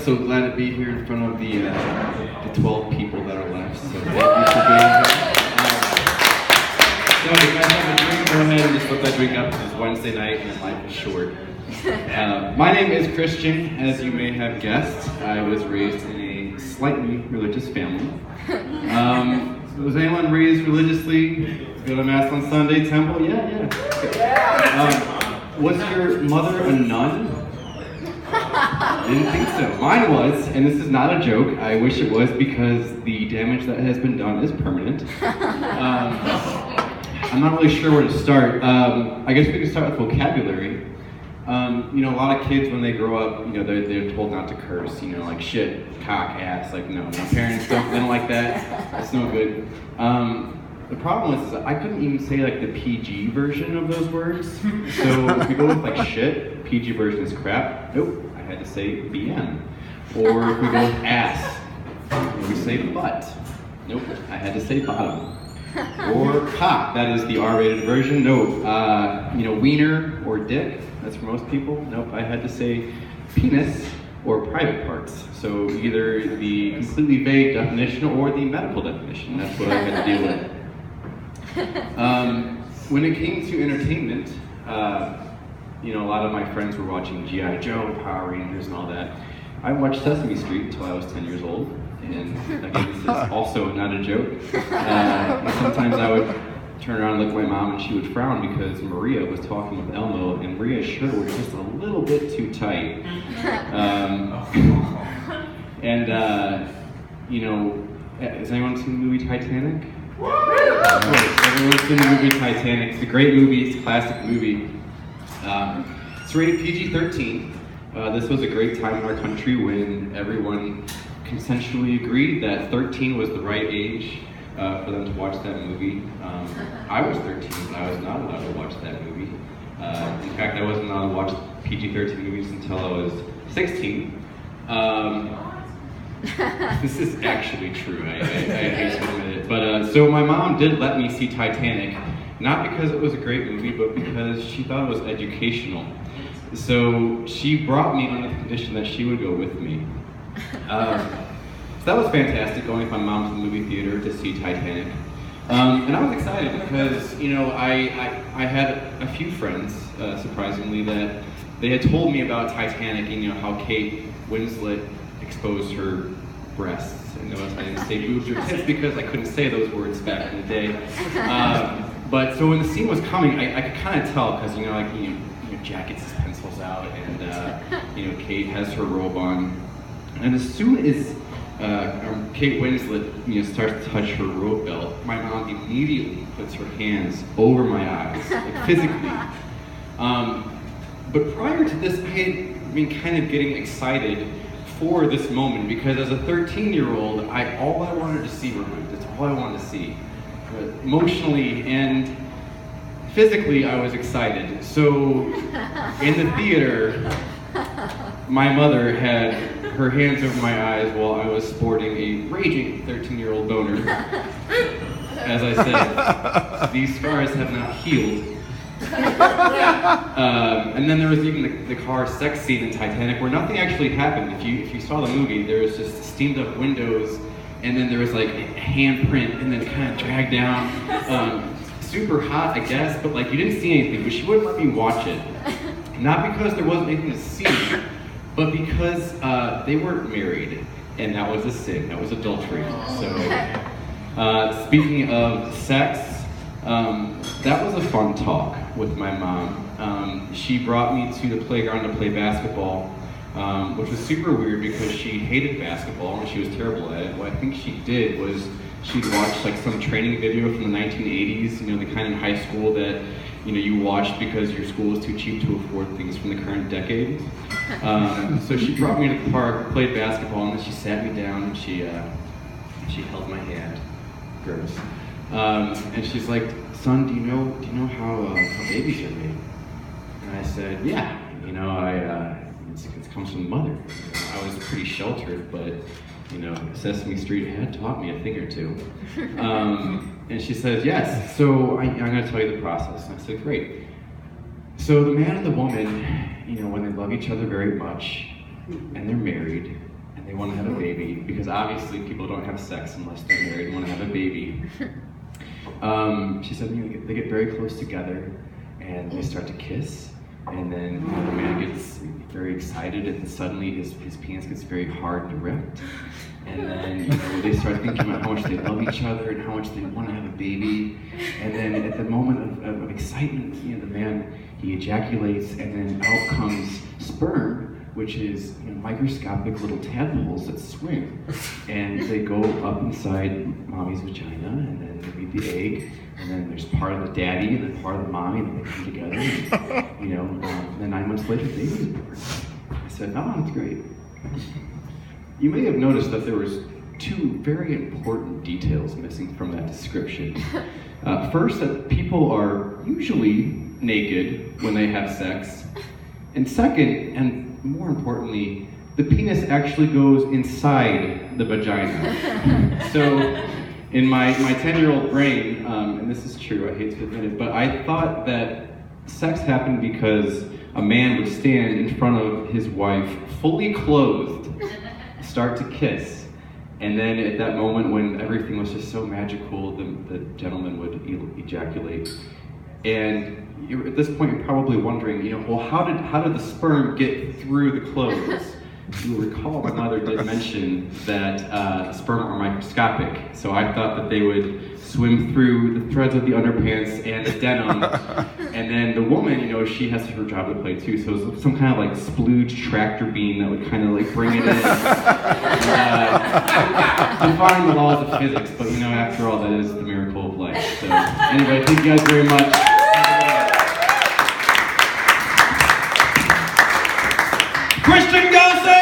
so glad to be here in front of the 12 people that are left. So thank you for being here. So if you guys have a drink, go ahead and just put that drink up because it's Wednesday night and life is short. My name is Christian, as you may have guessed. I was raised in a slightly religious family. Was anyone raised religiously? Go to Mass on Sunday, temple? Yeah. Was your mother a nun? Didn't think so. Mine was, and this is not a joke. I wish it was because the damage that has been done is permanent. I'm not really sure where to start. I guess we could start with vocabulary. A lot of kids when they grow up, they're told not to curse, like shit, cock, ass, like no. My parents they don't like that. It's no good. The problem is I couldn't even say like the PG version of those words. So if we go with like shit, PG version is crap. Nope, I had to say BM. Or if we go with ass, we say butt. Nope, I had to say bottom. Or cock, that is the R-rated version. No, wiener or dick, that's for most people. Nope, I had to say penis or private parts. So either the completely vague definition or the medical definition. That's what I had to deal with. When it came to entertainment, a lot of my friends were watching G.I. Joe, Power Rangers, and all that. I watched Sesame Street until I was 10 years old, and again, this is also not a joke. Sometimes I would turn around and look at my mom, and she would frown because Maria was talking with Elmo, and Maria's shirt was just a little bit too tight. Has anyone seen the movie Titanic? Everyone's seen the movie Titanic. It's a great movie. It's a classic movie. It's rated PG-13. This was a great time in our country when everyone consensually agreed that 13 was the right age for them to watch that movie. I was 13, but I was not allowed to watch that movie. In fact, I wasn't allowed to watch PG-13 movies until I was 16. This is actually true, I hate to admit it. But so my mom did let me see Titanic, not because it was a great movie, but because she thought it was educational. So she brought me under the condition that she would go with me. So that was fantastic, going with my mom to the movie theater to see Titanic. And I was excited because, I had a few friends, surprisingly, that they had told me about Titanic and, how Kate Winslet exposed her breasts. I didn't say boobs or tits because I couldn't say those words back in the day. But so when the scene was coming, I could kind of tell because, Jack gets his pencils out and, Kate has her robe on. And as soon as Kate Winslet, starts to touch her robe belt, my mom immediately puts her hands over my eyes, like physically. But prior to this, I had been kind of getting excited for this moment because as a 13-year-old, all I wanted to see were boobs. That's all I wanted to see. But emotionally and physically, I was excited. So in the theater, my mother had her hands over my eyes while I was sporting a raging 13-year-old boner. As I said, these scars have not healed. And then there was even the car sex scene in Titanic where nothing actually happened. If you saw the movie, there was just steamed up windows, and then there was like a handprint, and then it kind of dragged down. Super hot, I guess, but you didn't see anything. But she wouldn't let me watch it, not because there wasn't anything to see, but because they weren't married, and that was a sin. That was adultery. So, speaking of sex. That was a fun talk with my mom. She brought me to the playground to play basketball, which was super weird because she hated basketball and she was terrible at it. What I think she did was she'd watch some training video from the 1980s, the kind in high school that you watched because your school was too cheap to afford things from the current decade. So she brought me to the park, played basketball, and then she sat me down and she held my hand. Gross. And she's like, "Son, do you know how babies are made?" And I said, "Yeah, it comes from the mother." I was pretty sheltered, but Sesame Street had taught me a thing or two. And she says, "Yes, so I'm going to tell you the process." And I said, "Great." So the man and the woman, when they love each other very much, and they're married, and they want to have a baby, because obviously people don't have sex unless they're married and want to have a baby. She said, they get very close together, and they start to kiss, and then the man gets very excited, and suddenly his penis gets very hard and erect. And then they start thinking about how much they love each other and how much they want to have a baby. And then at the moment of excitement, the man, he ejaculates, and then out comes sperm, which is microscopic little tadpoles that swim. And they go up inside mommy's vagina, and then they meet the egg, and then there's part of the daddy and then part of the mommy, and they come together. And, and then 9 months later, the baby was born. I said, oh, that's great. You may have noticed that there was 2 very important details missing from that description. First, that people are usually naked when they have sex. And second, and more importantly, the penis actually goes inside the vagina. So, in my 10-year-old brain, and this is true, I hate to admit it, but I thought that sex happened because a man would stand in front of his wife, fully clothed, start to kiss, and then at that moment when everything was just so magical, the gentleman would ejaculate. And at this point, you're probably wondering, well, how did the sperm get through the clothes? You'll recall my mother did mention that sperm are microscopic, so I thought that they would swim through the threads of the underpants and the denim, and then the woman, she has her job to play too, so it was some kind of like splooge tractor beam that would kind of like bring it in, defying the laws of physics, but after all, that is the miracle of life. So anyway, thank you guys very much. Christian Gossett!